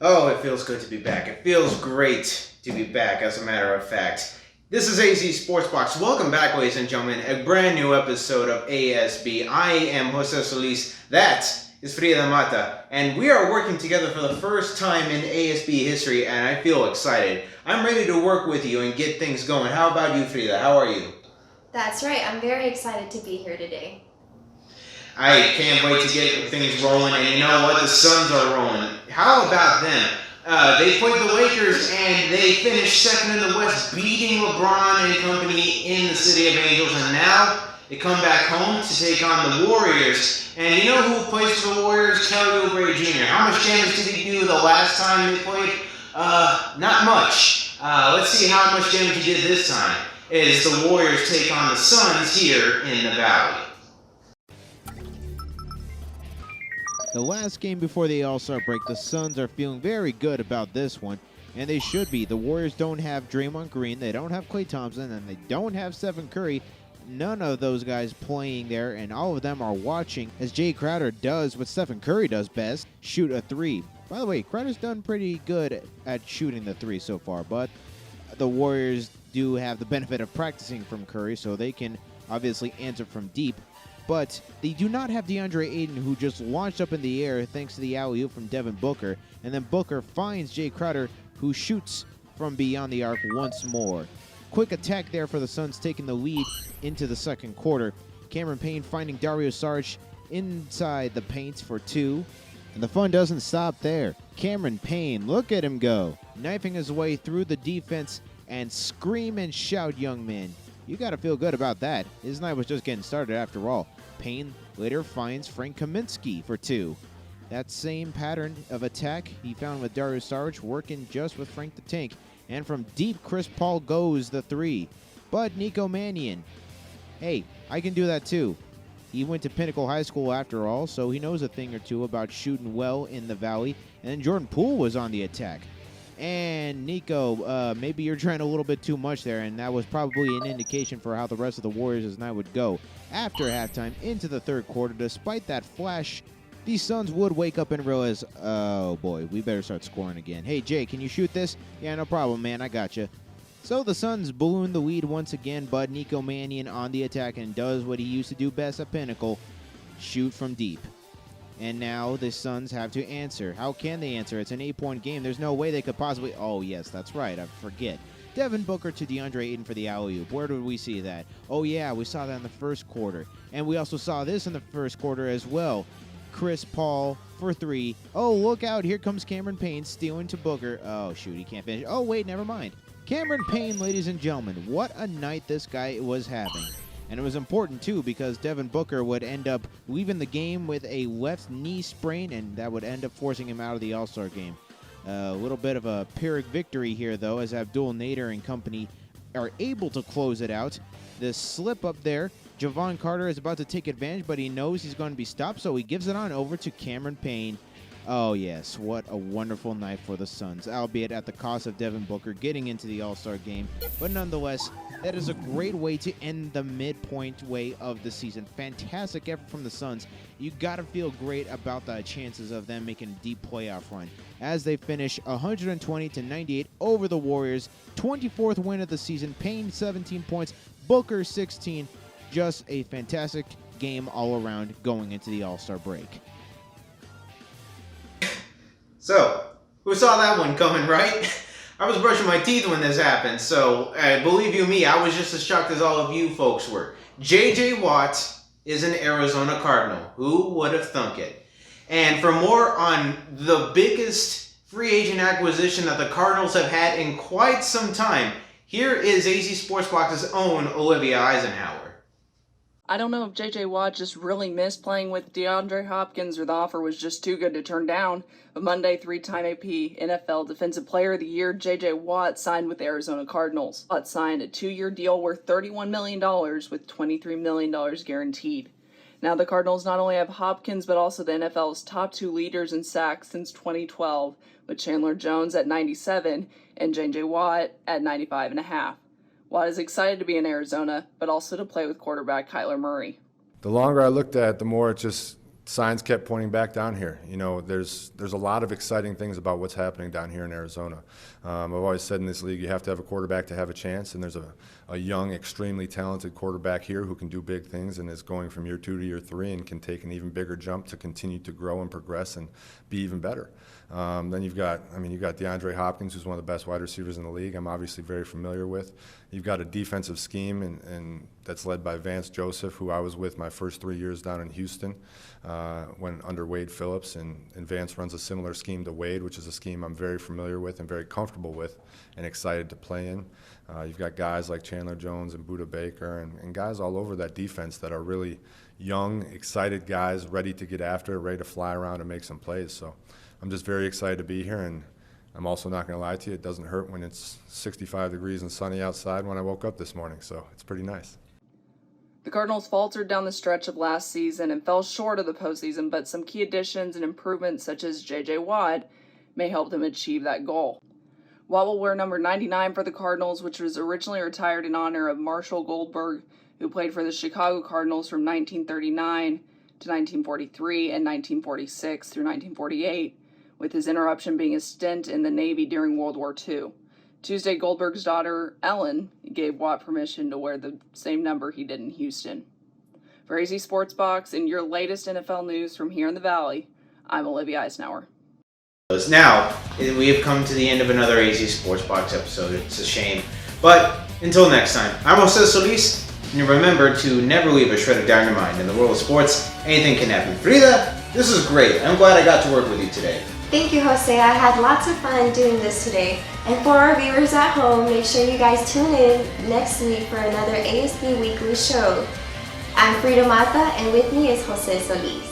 Oh, it feels good to be back. It feels great to be back, as a matter of fact. This is AZ Sports Box. Welcome back, ladies and gentlemen. A brand new episode of ASB. I am Jose Solis. That is Frida Mata. And we are working together for the first time in ASB history, and I feel excited. I'm ready to work with you and get things going. How about you, Frida? How are you? That's right. I'm very excited to be here today. I can't wait to get things rolling, and you know what? The Suns are rolling. How about them? They played the Lakers, and they finished second in the West, beating LeBron and company in the City of Angels, and now they come back home to take on the Warriors. And you know who plays for the Warriors? Kelly Oubre Jr. How much damage did he do the last time they played? Not much. Let's see how much damage he did this time as the Warriors take on the Suns here in the Valley. The last game before the All-Star break, the Suns are feeling very good about this one, and they should be. The Warriors don't have Draymond Green, they don't have Klay Thompson, and they don't have Stephen Curry. None of those guys playing there, and all of them are watching as Jay Crowder does what Stephen Curry does best, shoot a three. By the way, Crowder's done pretty good at shooting the three so far, but the Warriors do have the benefit of practicing from Curry, so they can obviously answer from deep. But they do not have DeAndre Ayton, who just launched up in the air thanks to the alley-oop from Devin Booker. And then Booker finds Jay Crowder, who shoots from beyond the arc once more. Quick attack there for the Suns, taking the lead into the second quarter. Cameron Payne finding Dario Saric inside the paint for two. And the fun doesn't stop there. Cameron Payne, look at him go. Knifing his way through the defense and scream and shout, young man. You got to feel good about that. His night was just getting started after all. Payne later finds Frank Kaminsky for two. That same pattern of attack he found with Dario Saric, working just with Frank the Tank. And from deep, Chris Paul goes the three. But Nico Mannion, hey, I can do that too. He went to Pinnacle High School after all, so he knows a thing or two about shooting well in the Valley. And then Jordan Poole was on the attack. And Nico, maybe you're trying a little bit too much there, and that was probably an indication for how the rest of the Warriors' night would go. After halftime, into the third quarter, despite that flash, the Suns would wake up and realize, oh boy, we better start scoring again. Hey, Jay, can you shoot this? Yeah, no problem, man, I gotcha. So the Suns balloon the lead once again, but Nico Mannion on the attack and does what he used to do best at Pinnacle, shoot from deep. And now the Suns have to answer. How can they answer? It's an 8-point game. There's no way they could possibly... Oh, yes, that's right. I forget. Devin Booker to DeAndre Ayton for the alley-oop. Where did we see that? Oh, yeah, we saw that in the first quarter. And we also saw this in the first quarter as well. Chris Paul for three. Oh, look out. Here comes Cameron Payne stealing to Booker. Oh, shoot, he can't finish. Oh, wait, never mind. Cameron Payne, ladies and gentlemen. What a night this guy was having. And it was important, too, because Devin Booker would end up leaving the game with a left knee sprain, and that would end up forcing him out of the All-Star game. A little bit of a Pyrrhic victory here, though, as Abdul Nader and company are able to close it out. The slip up there, Javon Carter is about to take advantage, but he knows he's going to be stopped, so he gives it on over to Cameron Payne. Oh, yes, what a wonderful night for the Suns, albeit at the cost of Devin Booker getting into the All-Star game. But nonetheless, that is a great way to end the midpoint way of the season. Fantastic effort from the Suns. You got to feel great about the chances of them making a deep playoff run as they finish 120-98 over the Warriors. 24th win of the season. Payne 17 points, Booker 16. Just a fantastic game all around going into the All-Star break. So, who saw that one coming, right? I was brushing my teeth when this happened, so believe you me, I was just as shocked as all of you folks were. J.J. Watt is an Arizona Cardinal. Who would have thunk it? And for more on the biggest free agent acquisition that the Cardinals have had in quite some time, here is AZ Sports Box's own Olivia Eisenhower. I don't know if J.J. Watt just really missed playing with DeAndre Hopkins or the offer was just too good to turn down, but Monday, three-time AP NFL Defensive Player of the Year J.J. Watt signed with the Arizona Cardinals. Watt signed a 2-year deal worth $31 million with $23 million guaranteed. Now the Cardinals not only have Hopkins, but also the NFL's top two leaders in sacks since 2012, with Chandler Jones at 97 and J.J. Watt at 95.5. Watt is excited to be in Arizona, but also to play with quarterback Kyler Murray. The longer I looked at it, the more it just signs kept pointing back down here. You know, there's a lot of exciting things about what's happening down here in Arizona. I've always said in this league you have to have a quarterback to have a chance, and there's a young, extremely talented quarterback here who can do big things and is going from year 2 to year 3 and can take an even bigger jump to continue to grow and progress and be even better. Then you've got DeAndre Hopkins, who's one of the best wide receivers in the league. I'm obviously very familiar with. You've got a defensive scheme and that's led by Vance Joseph, who I was with my first 3 years down in Houston when under Wade Phillips, and Vance runs a similar scheme to Wade, which is a scheme I'm very familiar with and very comfortable with and excited to play in. You've got guys like Chandler Jones and Budda Baker and guys all over that defense that are really young, excited guys, ready to get after it, ready to fly around and make some plays. So I'm just very excited to be here, and I'm also not going to lie to you, it doesn't hurt when it's 65 degrees and sunny outside when I woke up this morning, so it's pretty nice. The Cardinals faltered down the stretch of last season and fell short of the postseason, but some key additions and improvements such as J.J. Watt may help them achieve that goal. Watt will wear number 99 for the Cardinals, which was originally retired in honor of Marshall Goldberg, who played for the Chicago Cardinals from 1939 to 1943 and 1946 through 1948, with his interruption being a stint in the Navy during World War II. Tuesday, Goldberg's daughter, Ellen, gave Watt permission to wear the same number he did in Houston. For AZ Sports Box and your latest NFL news from here in the Valley, I'm Olivia Eisenhower. Now, we have come to the end of another AZ Sports Box episode. It's a shame. But until next time, I'm Jose Solis, and remember to never leave a shred of doubt in your mind. In the world of sports, anything can happen. Frida, this is great. I'm glad I got to work with you today. Thank you, Jose. I had lots of fun doing this today. And for our viewers at home, make sure you guys tune in next week for another ASB Weekly show. I'm Frida Mata, and with me is Jose Solis.